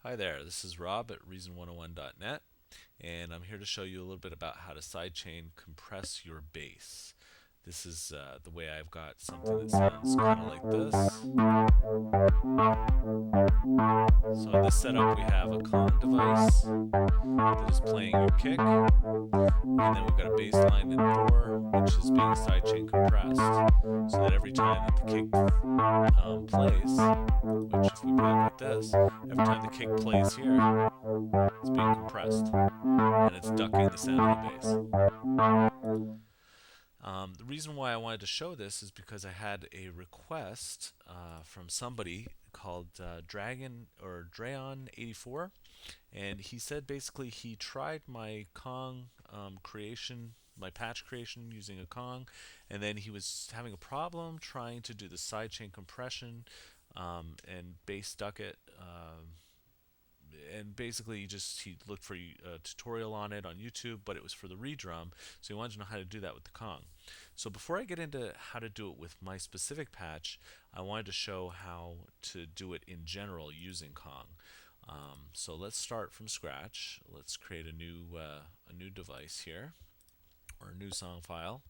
Hi there, this is Rob at reason101.net, and I'm here to show you a little bit about how to sidechain compress your bass. This is the way I've got something that sounds kind of like this. So in this setup we have a Kong device that is playing your kick, and then we've got a bass line in Thor which is being sidechain compressed, so that every time that the kick plays, which if we play it like this, every time the kick plays here, it's being compressed and it's ducking the sound of the bass. The reason why I wanted to show this is because I had a request from somebody called Dragon or Drayon84, and he said basically he tried my Kong creation, my patch creation using a Kong, and then he was having a problem trying to do the sidechain compression and bass duck it. And basically he looked for a tutorial on it on YouTube, but it was for the redrum, so he wanted to know how to do that with the Kong. So before I get into how to do it with my specific patch, I wanted to show how to do it in general using Kong. So let's start from scratch. Let's create a new device here, or a new song file.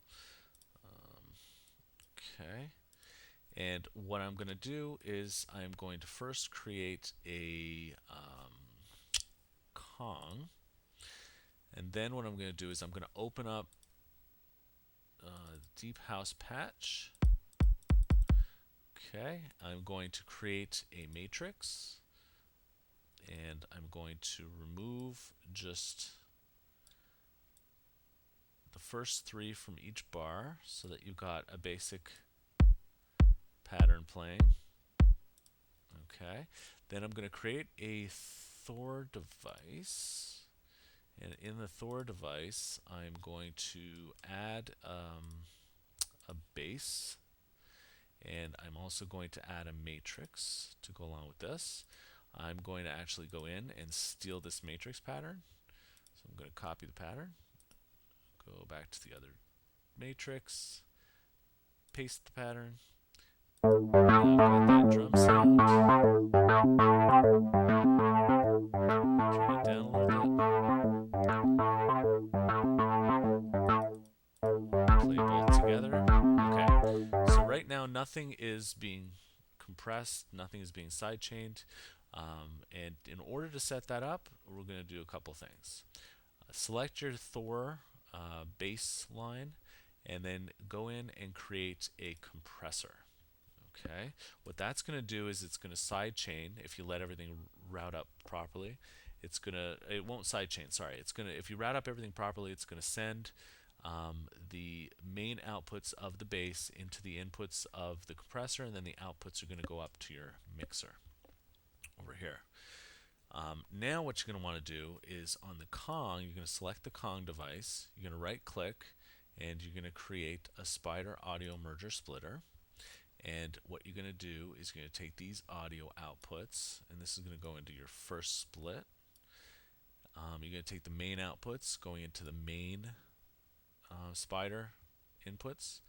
Okay. And what I'm going to do is I'm going to first create a Kong. And then what I'm going to do is I'm going to open up Deep House Patch. Okay, I'm going to create a matrix, and I'm going to remove just the first three from each bar so that you've got a basic pattern playing. Okay, then I'm going to create a Thor device, and in the Thor device I'm going to add a bass, and I'm also going to add a matrix to go along with this. I'm going to actually go in and steal this matrix pattern. So I'm going to copy the pattern, go back to the other matrix, paste the pattern. Now I've got that drum sound. Turn it down a little bit. Play both together. Okay. So right now nothing is being compressed, nothing is being sidechained. And in order to set that up, we're going to do a couple things. Select your Thor bass line, and then go in and create a compressor. Okay, what that's going to do is it's going to sidechain if you let everything route up properly. It won't sidechain, sorry. It's going to, if you route up everything properly, it's going to send the main outputs of the bass into the inputs of the compressor, and then the outputs are going to go up to your mixer over here. Now what you're going to want to do is on the Kong, you're going to select the Kong device, you're going to right click, and you're going to create a Spider Audio Merger Splitter. And what you're going to do is you're going to take these audio outputs, and this is going to go into your first split. You're going to take the main outputs going into the main Spider inputs,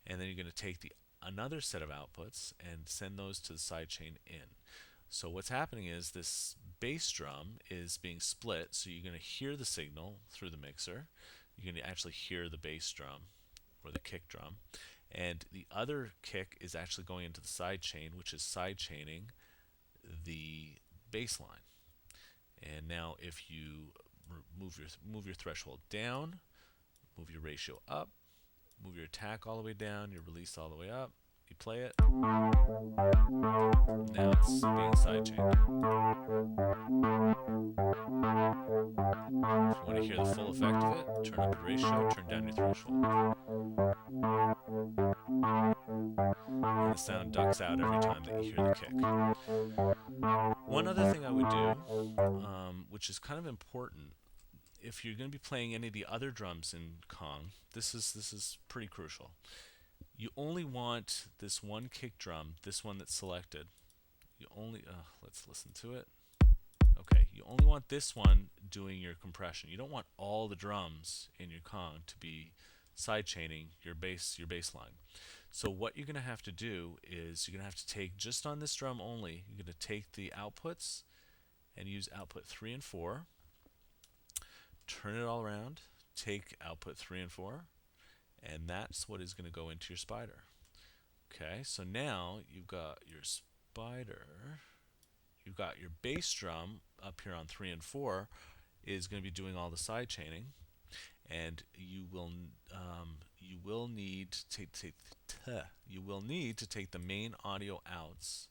and then you're going to take another set of outputs and send those to the sidechain in. So what's happening is this bass drum is being split, so you're going to hear the signal through the mixer. You're going to actually hear the bass drum or the kick drum, and the other kick is actually going into the sidechain, which is sidechaining the bass line. And now if you move your threshold down, move your ratio up, move your attack all the way down, your release all the way up, you play it, now it's being sidechained. If you want to hear the full effect of it, turn up your ratio, turn down your threshold. And the sound ducks out every time that you hear the kick. One other thing I would do, which is kind of important, if you're going to be playing any of the other drums in Kong, this is pretty crucial. You only want this one kick drum, this one that's selected. You only, let's listen to it. Okay, you only want this one doing your compression. You don't want all the drums in your Kong to be sidechaining your bass line. So what you're going to have to do is you're going to have to take, just on this drum only, you're going to take the outputs and use output 3 and 4. Turn it all around, take output 3 and 4, and that's what is going to go into your spider. Okay, so now you've got your spider, you've got your bass drum up here on 3 and 4 is going to be doing all the side chaining, and you will need to take the main audio outs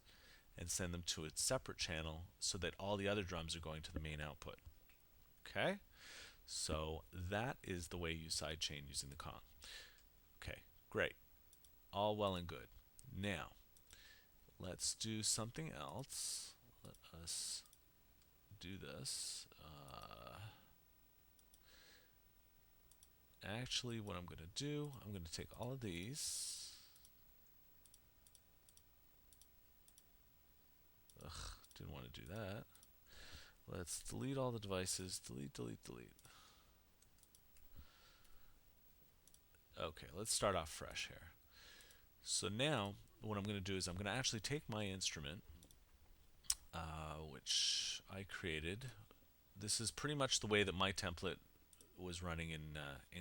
and send them to a separate channel so that all the other drums are going to the main output. Okay, so that is the way you sidechain using the Kong. Okay, great, all well and good. Now let's do something else. Let us do this. Actually, what I'm going to do, I'm going to take all of these. Ugh, didn't want to do that. Let's delete all the devices. Delete, delete, delete. Okay, let's start off fresh here. So now, what I'm going to do is I'm going to actually take my instrument, which I created. This is pretty much the way that my template was running in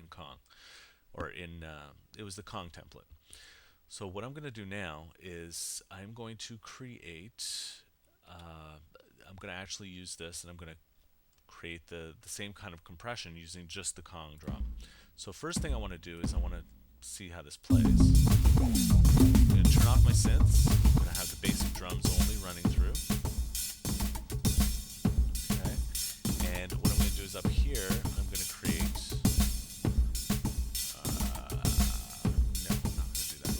Kong, or it was the Kong template. So what I'm going to do now is I'm going to create, I'm going to actually use this, and I'm going to create the same kind of compression using just the Kong drum. So first thing I want to do is I want to see how this plays. I'm going to turn off my synths. I'm going to have the basic drums only running through. Okay, and what I'm going to do is up here, I'm going to create. No, I'm not going to do that.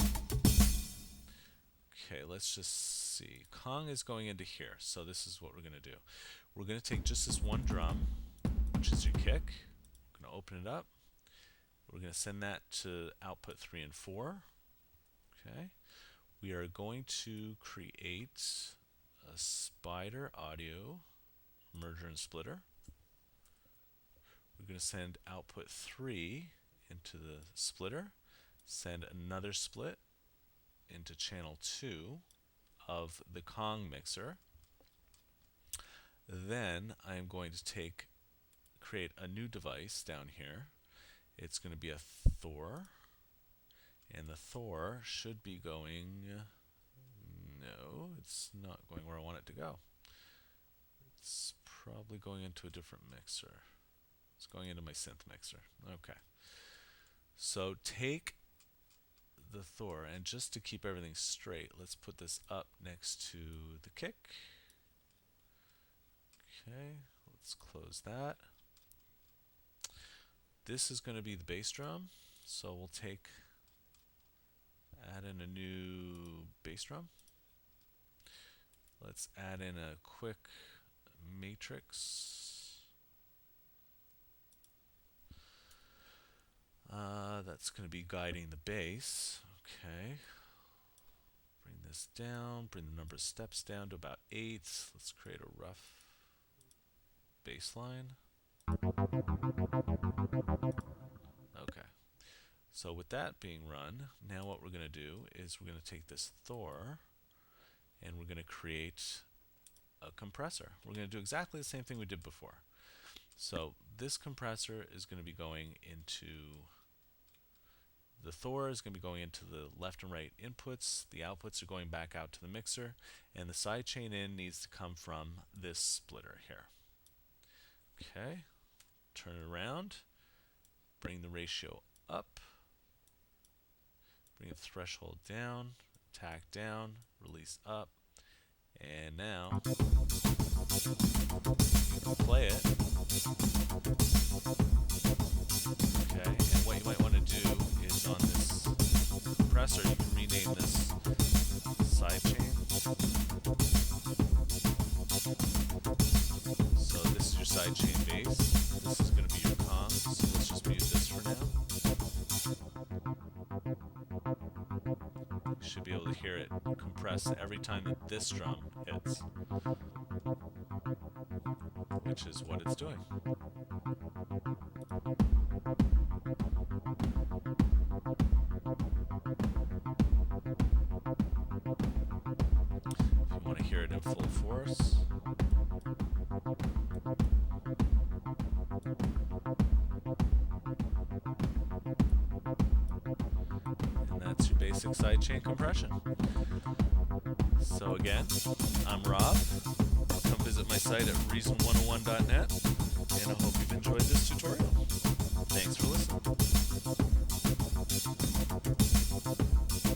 Okay, let's just see. Kong is going into here, so this is what we're going to do. We're going to take just this one drum, which is your kick. I'm going to open it up. We're going to send that to output 3 and 4. Okay. We are going to create a spider audio merger and splitter. We're going to send output 3 into the splitter, send another split into channel 2 of the Kong mixer. Then I'm going to create a new device down here. It's going to be a Thor, and the Thor should be going, no, it's not going where I want it to go. It's probably going into a different mixer. It's going into my synth mixer. Okay. So take the Thor, and just to keep everything straight, let's put this up next to the kick. Okay, let's close that. This is going to be the bass drum, so we'll add in a new bass drum. Let's add in a quick matrix. That's going to be guiding the bass. Okay. Bring this down, bring the number of steps down to about 8. Let's create a rough bass line. Okay, so with that being run, now what we're going to do is we're going to take this Thor and we're going to create a compressor. We're going to do exactly the same thing we did before. So this compressor is going to be going into the Thor, is going to be going into the left and right inputs. The outputs are going back out to the mixer, and the sidechain in needs to come from this splitter here. Okay, turn it around, bring the ratio up, bring the threshold down, attack down, release up, and now you can play it. Okay, and what you might want to do is on this compressor, you can rename this sidechain. So this is your sidechain bass. This is going to be your Kong, so let's just mute this for now. You should be able to hear it compress every time that this drum hits, which is what it's doing. If you want to hear it in full force, basic sidechain compression. So again, I'm Rob. Come visit my site at reason101.net, and I hope